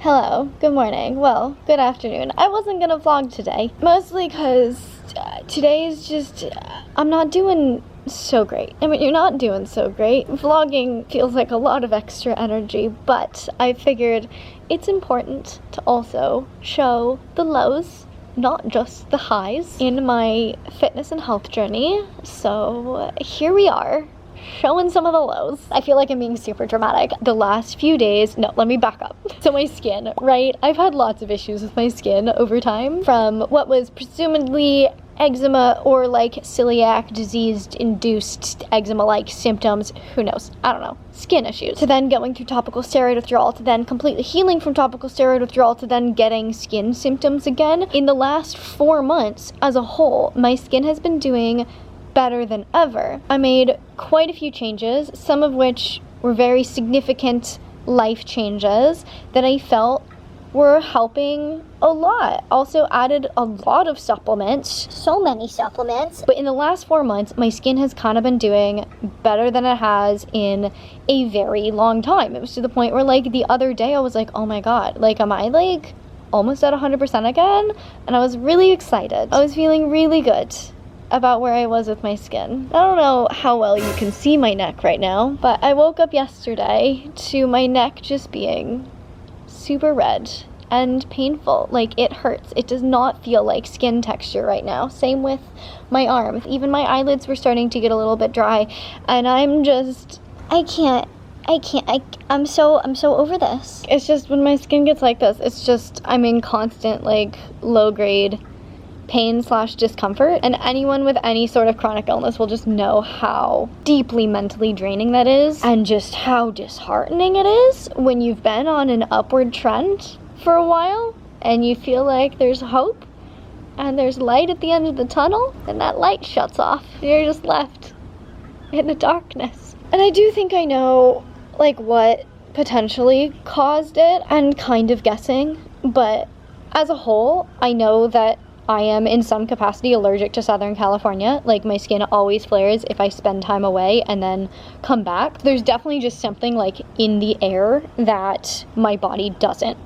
Hello, good morning, well, good afternoon. I wasn't gonna vlog today, mostly because today is just, I'm not doing so great. I mean, you're not doing so great. Vlogging feels like a lot of extra energy, but I figured it's important to also show the lows, not just the highs, in my fitness and health journey. So here we are, showing some of the lows. I feel like I'm being super dramatic. The last few days, no, let me back up. So my skin, right? I've had lots of issues with my skin over time, from what was presumably eczema or like celiac disease induced eczema-like symptoms, who knows, I don't know, skin issues, to then going through topical steroid withdrawal, to then completely healing from topical steroid withdrawal, to then getting skin symptoms again. In the last 4 months as a whole, my skin has been doing better than ever. I made quite a few changes, some of which were very significant life changes that I felt were helping a lot. Also added a lot of supplements, so many supplements. But in the last 4 months, my skin has kind of been doing better than it has in a very long time. It was to the point where like the other day I was like, oh my god, like am I like almost at 100% again? And I was really excited. I was feeling really good about where I was with my skin. I don't know how well you can see my neck right now, but I woke up yesterday to my neck just being super red and painful. Like, it hurts. It does not feel like skin texture right now. Same with my arm. Even my eyelids were starting to get a little bit dry, and I'm just, I'm so over this. It's just when my skin gets like this, it's just, I'm in constant like low grade pain/discomfort, and anyone with any sort of chronic illness will just know how deeply mentally draining that is, and just how disheartening it is when you've been on an upward trend for a while and you feel like there's hope and there's light at the end of the tunnel, and that light shuts off. You're just left in the darkness. And I do think I know like what potentially caused it, and kind of guessing, but as a whole, I know that I am in some capacity allergic to Southern California. Like, my skin always flares if I spend time away and then come back. There's definitely just something like in the air that my body doesn't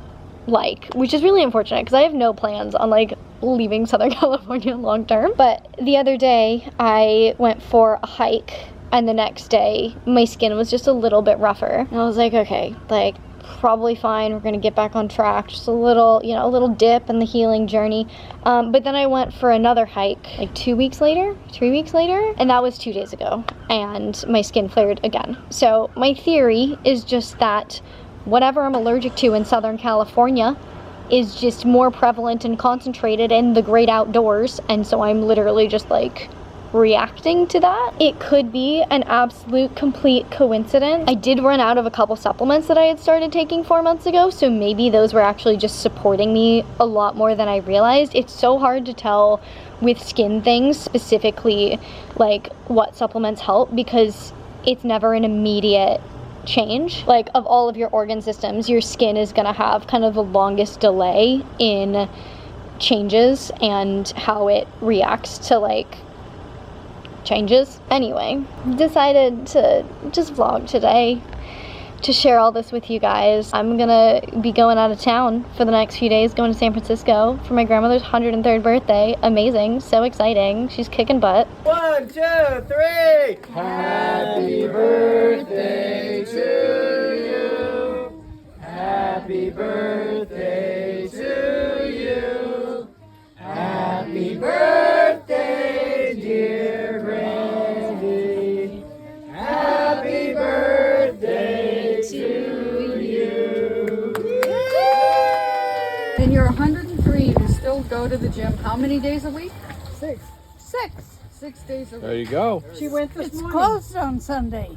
like, which is really unfortunate because I have no plans on like leaving Southern California long term. But the other day I went for a hike, and the next day my skin was just a little bit rougher. And I was like, okay, like, probably fine, we're gonna get back on track, just a little, you know, a little dip in the healing journey. But then I went for another hike like 3 weeks later, and that was 2 days ago, and my skin flared again. So my theory is just that whatever I'm allergic to in Southern California is just more prevalent and concentrated in the great outdoors, and so I'm literally just like reacting to that. It could be an absolute complete coincidence. I did run out of a couple supplements that I had started taking 4 months ago, so maybe those were actually just supporting me a lot more than I realized. It's so hard to tell with skin things specifically like what supplements help, because it's never an immediate change. Like, of all of your organ systems, your skin is gonna have kind of the longest delay in changes and how it reacts to like changes. Anyway, decided to just vlog today to share all this with you guys. I'm gonna be going out of town for the next few days, going to San Francisco for my grandmother's 103rd birthday. Amazing, so exciting. She's kicking butt. 1, 2, 3. Happy birthday to you. Happy birthday to you. Happy birthday, dear Randy. Happy birthday to you. And you're 103, you still go to the gym how many days a week? 6. 6 days a week. There you go. She went this morning. Closed on Sunday.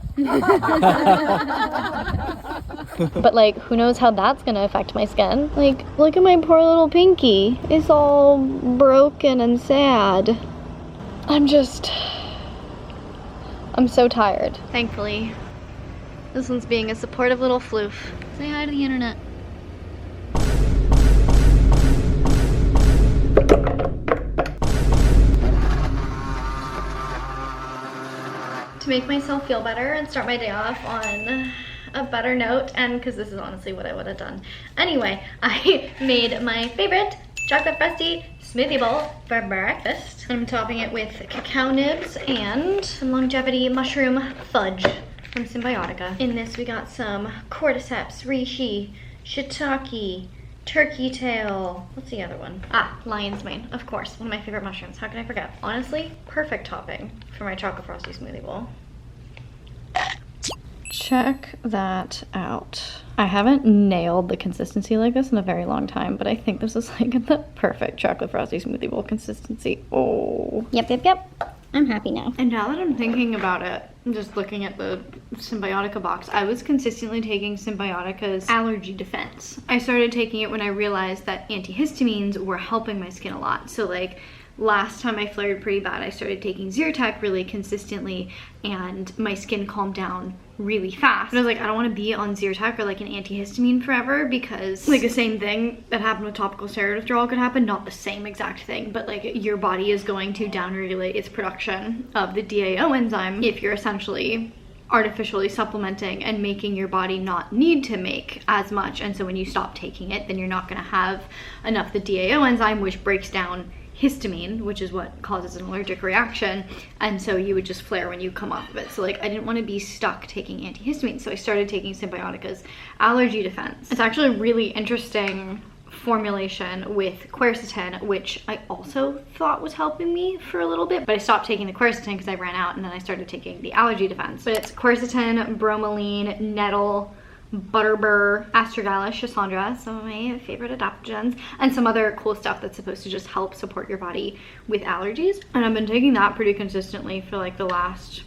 But like, who knows how that's gonna affect my skin. Like, look at my poor little pinky. It's all broken and sad. I'm so tired. Thankfully, this one's being a supportive little floof. Say hi to the internet. To make myself feel better and start my day off on a better note, and because this is honestly what I would have done anyway, I made my favorite chocolate frosty smoothie bowl for breakfast. I'm topping it with cacao nibs and some longevity mushroom fudge from Symbiotica. In this we got some cordyceps, reishi, shiitake, turkey tail. What's the other one? Ah, lion's mane, of course, one of my favorite mushrooms. How can I forget? Honestly, perfect topping for my chocolate frosty smoothie bowl. Check that out. I haven't nailed the consistency like this in a very long time, but I think this is like the perfect chocolate frosty smoothie bowl consistency. Oh. Yep. I'm happy now. And now that I'm thinking about it, I'm just looking at the Symbiotica box, I was consistently taking Symbiotica's allergy defense. I started taking it when I realized that antihistamines were helping my skin a lot. So like last time I flared pretty bad, I started taking Zyrtec really consistently and my skin calmed down really fast. And I was like, I don't want to be on Zyrtec or like an antihistamine forever, because like the same thing that happened with topical steroid withdrawal could happen. Not the same exact thing, but like your body is going to downregulate its production of the DAO enzyme if you're essentially artificially supplementing and making your body not need to make as much. And so when you stop taking it, then you're not going to have enough the DAO enzyme, which breaks down histamine, which is what causes an allergic reaction, and so you would just flare when you come off of it. So like I didn't want to be stuck taking antihistamines, so I started taking Symbiotica's allergy defense. It's actually a really interesting formulation with quercetin, which I also thought was helping me for a little bit, but I stopped taking the quercetin because I ran out, and then I started taking the allergy defense. But it's quercetin, bromelain, nettle, butterbur, astragalus, schisandra, some of my favorite adaptogens, and some other cool stuff that's supposed to just help support your body with allergies. And I've been taking that pretty consistently for like the last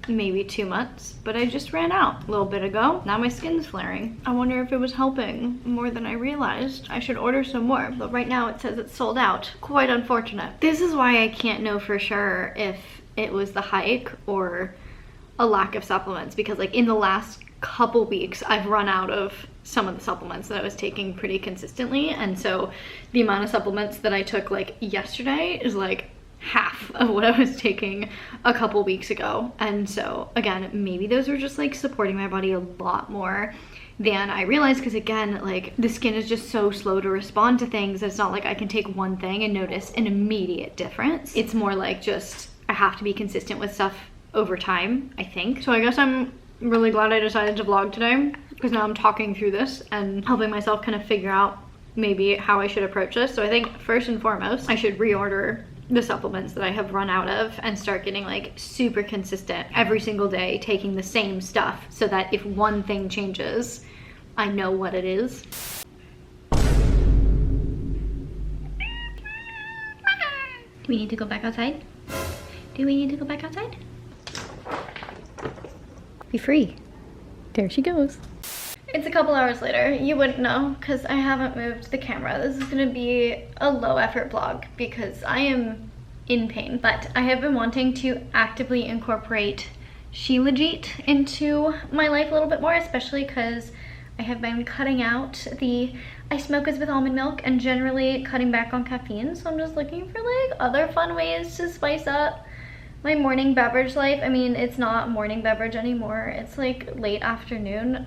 maybe 2 months, but I just ran out a little bit ago. Now my skin's flaring. I wonder if it was helping more than I realized. I should order some more, but right now it says it's sold out. Quite unfortunate. This is why I can't know for sure if it was the hike or a lack of supplements, because like in the last couple weeks I've run out of some of the supplements that I was taking pretty consistently, and so the amount of supplements that I took like yesterday is like half of what I was taking a couple weeks ago. And so again, maybe those were just like supporting my body a lot more than I realized, because again, like the skin is just so slow to respond to things. It's not like I can take one thing and notice an immediate difference. It's more like just I have to be consistent with stuff over time, I think. So I guess I'm really glad I decided to vlog today, because now I'm talking through this and helping myself kind of figure out maybe how I should approach this. So I think first and foremost, I should reorder the supplements that I have run out of and start getting like super consistent every single day, taking the same stuff, so that if one thing changes, I know what it is. Do we need to go back outside? Do we need to go back outside? Be free. There she goes. It's a couple hours later. You wouldn't know because I haven't moved the camera. This is gonna be a low effort vlog because I am in pain, but I have been wanting to actively incorporate Shilajit into my life a little bit more, especially because I have been cutting out the iced mochas with almond milk and generally cutting back on caffeine. So I'm just looking for like other fun ways to spice up my morning beverage life. I mean, it's not morning beverage anymore. It's like late afternoon.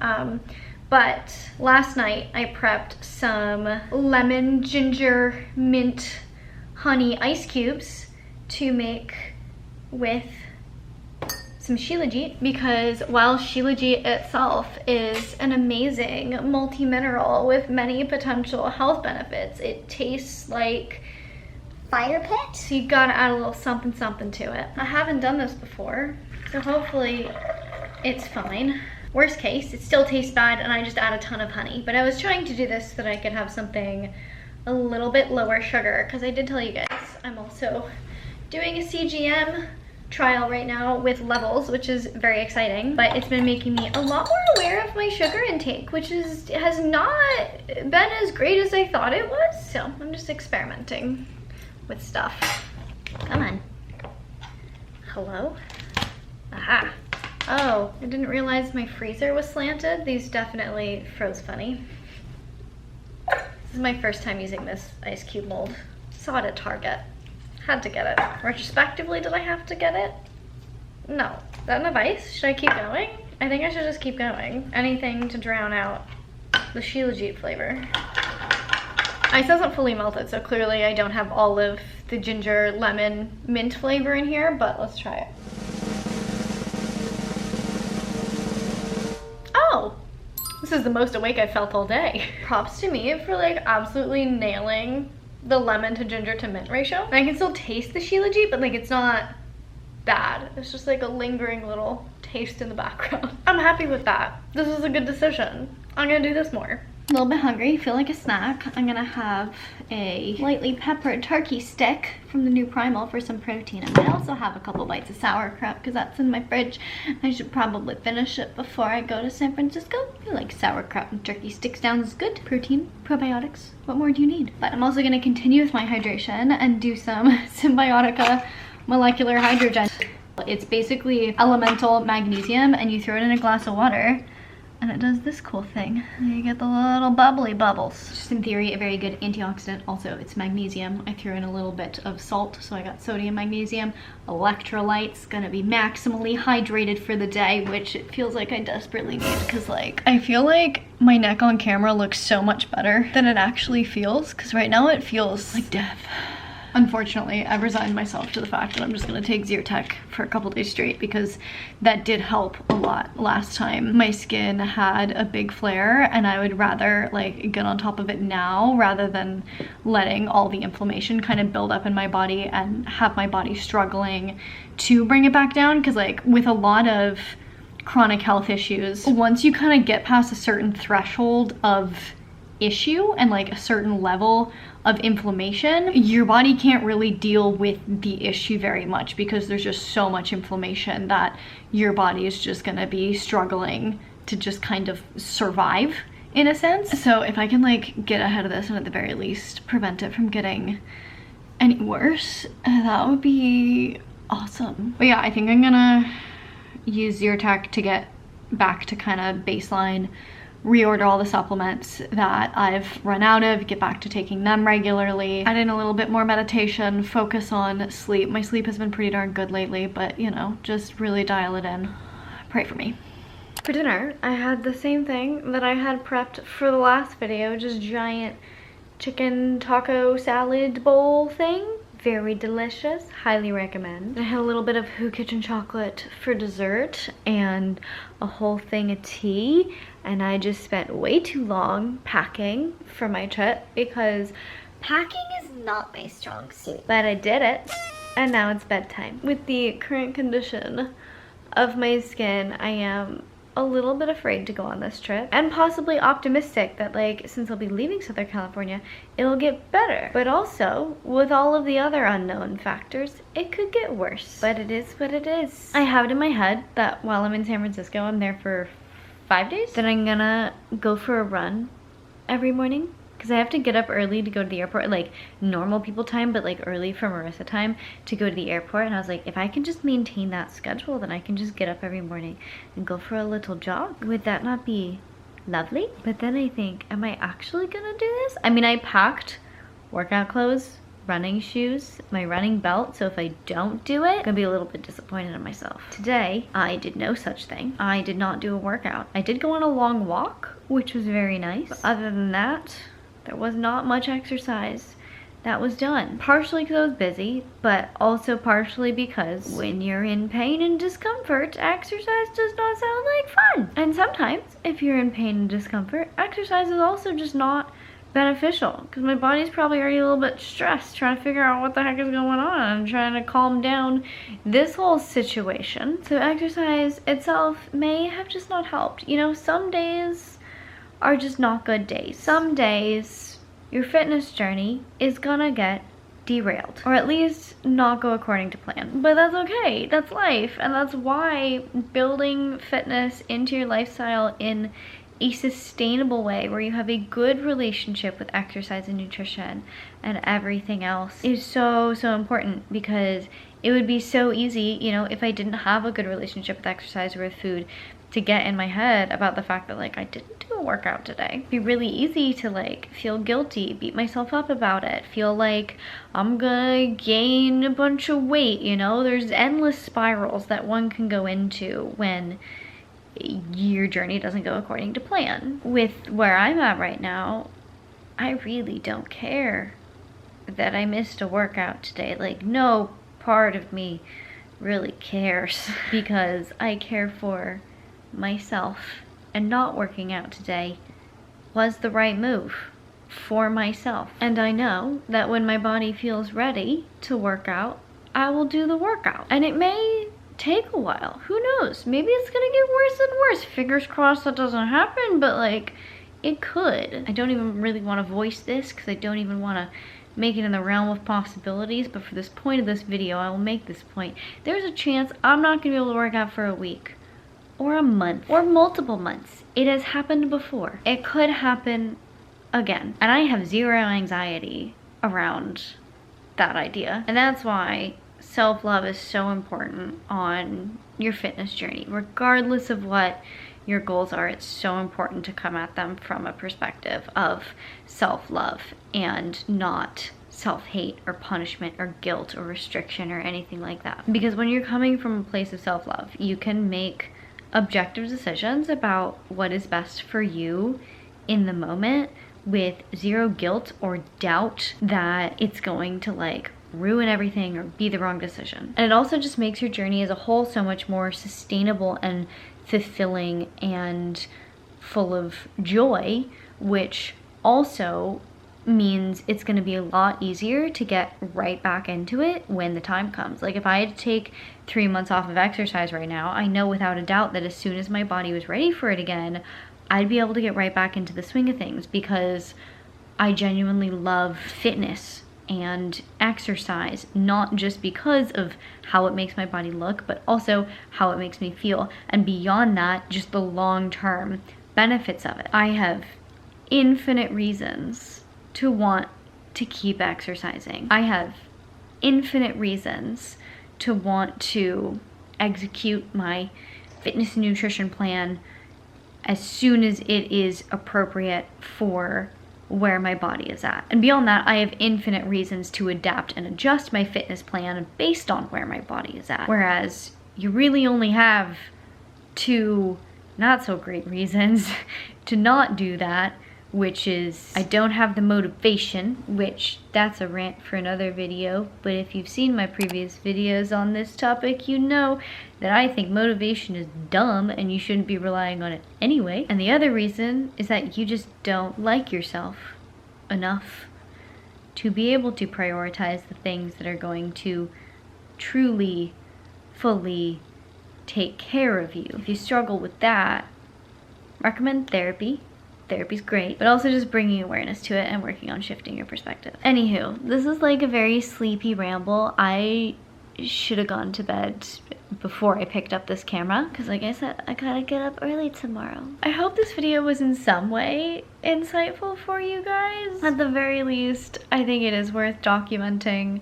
But last night I prepped some lemon, ginger, mint, honey ice cubes to make with some Shilajit, because while Shilajit itself is an amazing multi-mineral with many potential health benefits, it tastes like fire pit. So you gotta add a little something something to it. I haven't done this before, so hopefully it's fine. Worst case, it still tastes bad and I just add a ton of honey. But I was trying to do this so that I could have something a little bit lower sugar, because I did tell you guys I'm also doing a CGM trial right now with levels, which is very exciting, but it's been making me a lot more aware of my sugar intake, which has not been as great as I thought it was. So I'm just experimenting with stuff. Come on. Hello? Aha. Oh, I didn't realize my freezer was slanted. These definitely froze funny. This is my first time using this ice cube mold. Saw it at Target. Had to get it. Retrospectively, did I have to get it? No. Is that enough ice? Should I keep going? I think I should just keep going. Anything to drown out the Shilajit flavor. Ice hasn't fully melted, so clearly I don't have all of the ginger, lemon, mint flavor in here, but let's try it. Oh! This is the most awake I've felt all day. Props to me for like absolutely nailing the lemon to ginger to mint ratio. And I can still taste the Shilajit, but like it's not bad. It's just like a lingering little taste in the background. I'm happy with that. This is a good decision. I'm gonna do this more. A little bit hungry, feel like a snack. I'm gonna have a lightly peppered turkey stick from the new Primal for some protein. I might also have a couple bites of sauerkraut because that's in my fridge. I should probably finish it before I go to San Francisco. I feel like sauerkraut and turkey stick sounds good. Protein, probiotics, what more do you need? But I'm also gonna continue with my hydration and do some Symbiotica molecular hydrogen. It's basically elemental magnesium and you throw it in a glass of water and it does this cool thing. You get the little bubbly bubbles. Just in theory, a very good antioxidant. Also, it's magnesium. I threw in a little bit of salt, so I got sodium, magnesium, electrolytes. Gonna be maximally hydrated for the day, which it feels like I desperately need because like, I feel like my neck on camera looks so much better than it actually feels because right now it feels like death. Unfortunately, I've resigned myself to the fact that I'm just gonna take Zyrtec for a couple days straight because that did help a lot last time. My skin had a big flare and I would rather like get on top of it now rather than letting all the inflammation kind of build up in my body and have my body struggling to bring it back down. Because like with a lot of chronic health issues, once you kind of get past a certain threshold of issue and like a certain level of inflammation, your body can't really deal with the issue very much because there's just so much inflammation that your body is just gonna be struggling to just kind of survive in a sense. So if I can like get ahead of this and at the very least prevent it from getting any worse, that would be awesome. But yeah, I think I'm gonna use Zyrtec to get back to kind of baseline, reorder all the supplements that I've run out of, get back to taking them regularly, add in a little bit more meditation, focus on sleep. My sleep has been pretty darn good lately, but you know, just really dial it in. Pray for me. For dinner, I had the same thing that I had prepped for the last video, just giant chicken taco salad bowl thing. Very delicious, highly recommend. I had a little bit of Who Kitchen chocolate for dessert and a whole thing of tea, and I just spent way too long packing for my trip because Packing is not my strong suit. but I did it, and now it's bedtime. With the current condition of my skin, I am a little bit afraid to go on this trip and possibly optimistic that like since I'll be leaving Southern California it'll get better, but also with all of the other unknown factors it could get worse. But it is what it is. I have it in my head that while I'm in San Francisco, I'm there for 5 days, then I'm gonna go for a run every morning because I have to get up early to go to the airport, like normal people time, but like early for Marissa time to go to the airport. And I was like, if I can just maintain that schedule, then I can just get up every morning and go for a little jog. Would that not be lovely? But then I think, am I actually gonna do this? I mean, I packed workout clothes, running shoes, my running belt, so if I don't do it, I'm gonna be a little bit disappointed in myself. Today, I did no such thing. I did not do a workout. I did go on a long walk, which was very nice. But other than that, there was not much exercise that was done. Partially because I was busy, but also partially because when you're in pain and discomfort, exercise does not sound like fun. And sometimes, if you're in pain and discomfort, exercise is also just not beneficial because my body's probably already a little bit stressed trying to figure out what the heck is going on and trying to calm down this whole situation. So exercise itself may have just not helped. You know, some days are just not good days. Some days your fitness journey is gonna get derailed, or at least not go according to plan. But that's okay, that's life, and that's why building fitness into your lifestyle in a sustainable way where you have a good relationship with exercise and nutrition and everything else is so important. Because it would be so easy, you know, if I didn't have a good relationship with exercise or with food, to get in my head about the fact that like I didn't do a workout today. It'd be really easy to like feel guilty, beat myself up about it, feel like I'm gonna gain a bunch of weight, you know? There's endless spirals that one can go into when your journey doesn't go according to plan. With where I'm at right now, I really don't care that I missed a workout today. Like, no part of me really cares because I care for myself, and not working out today was the right move for myself. And I know that when my body feels ready to work out, I will do the workout. And it may take a while. Who knows? Maybe it's gonna get worse and worse. Fingers crossed that doesn't happen, but like, it could. I don't even really want to voice this because I don't even want to make it in the realm of possibilities, but for this point of this video, I will make this point. There's a chance I'm not gonna be able to work out for a week, or a month, or multiple months. It has happened before. It could happen again. And I have zero anxiety around that idea. And that's why self-love is so important on your fitness journey. Regardless of what your goals are, it's so important to come at them from a perspective of self-love and not self-hate or punishment or guilt or restriction or anything like that. Because when you're coming from a place of self-love, you can make objective decisions about what is best for you in the moment with zero guilt or doubt that it's going to like ruin everything or be the wrong decision. And it also just makes your journey as a whole so much more sustainable and fulfilling and full of joy, which also means it's going to be a lot easier to get right back into it when the time comes. Like if I had to take 3 months off of exercise right now, I know without a doubt that as soon as my body was ready for it again, I'd be able to get right back into the swing of things, because I genuinely love fitness and exercise, not just because of how it makes my body look, but also how it makes me feel. And beyond that, just the long-term benefits of it. I have infinite reasons to want to keep exercising. I have infinite reasons to want to execute my fitness and nutrition plan as soon as it is appropriate for where my body is at. And beyond that, I have infinite reasons to adapt and adjust my fitness plan based on where my body is at. Whereas you really only have 2 not so great reasons to not do that, which is I don't have the motivation, which that's a rant for another video, but if you've seen my previous videos on this topic, you know that I think motivation is dumb and you shouldn't be relying on it anyway. And the other reason is that you just don't like yourself enough to be able to prioritize the things that are going to truly, fully take care of you. If you struggle with that, recommend therapy. Therapy's great, but also just bringing awareness to it and working on shifting your perspective. Anywho, this is like a very sleepy ramble. I should have gone to bed before I picked up this camera because, like I said, I gotta get up early tomorrow. I hope this video was in some way insightful for you guys. At the very least, I think it is worth documenting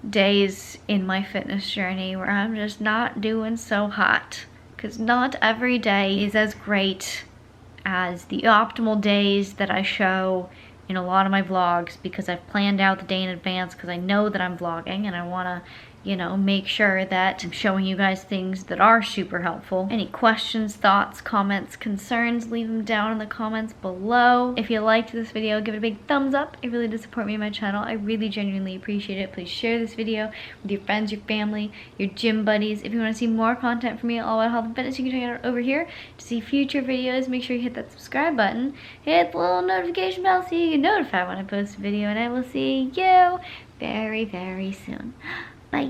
days in my fitness journey where I'm just not doing so hot, because not every day is as great as the optimal days that I show in a lot of my vlogs, because I've planned out the day in advance because I know that I'm vlogging and I want to, you know, make sure that I'm showing you guys things that are super helpful. Any questions, thoughts, comments, concerns, leave them down in the comments below. If you liked this video, give it a big thumbs up. It really does support me and my channel. I really genuinely appreciate it. Please share this video with your friends, your family, your gym buddies. If you want to see more content from me all about health and fitness, you can check it out over here. To see future videos, make sure you hit that subscribe button, hit the little notification bell so you get notified when I post a video, and I will see you very, very soon. Bye.